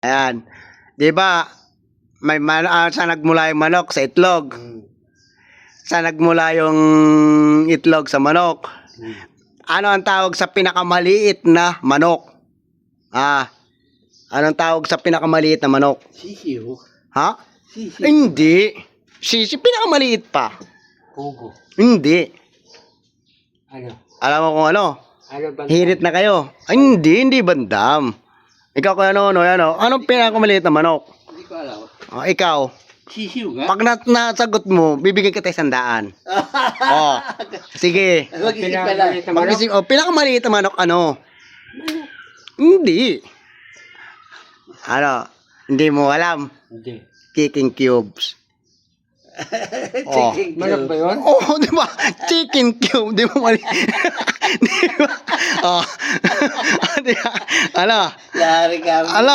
Ayan. Di ba, saan nagmula yung manok? Sa itlog. Saan nagmula yung itlog? Sa manok. Ano ang tawag sa pinakamaliit na manok? Anong tawag sa pinakamaliit na manok? Sisiw. Ha? Sisiw. Hindi. Sisi, pinakamaliit pa. Pugo. Hindi. Ano? Alam mo kung ano? Ano ba? Hirit na kayo. Ay, hindi bandam. Ikaw kung ano, anong pinakamaliit na manok? Hindi ko alam. Ikaw. Sisiw nga? Pag nasagot mo, bibigyan kita 100. Sige. Mag-isip ka lang. Mag-isip, pinakamaliit na manok, ano? Hindi. Ano? Hindi mo alam. Hindi. Kicking cubes. Chicken manok ba yun? Di ba? Chicken cube. Di mo mali. Di ba? Di ba? Ano? Yari ka. Ano?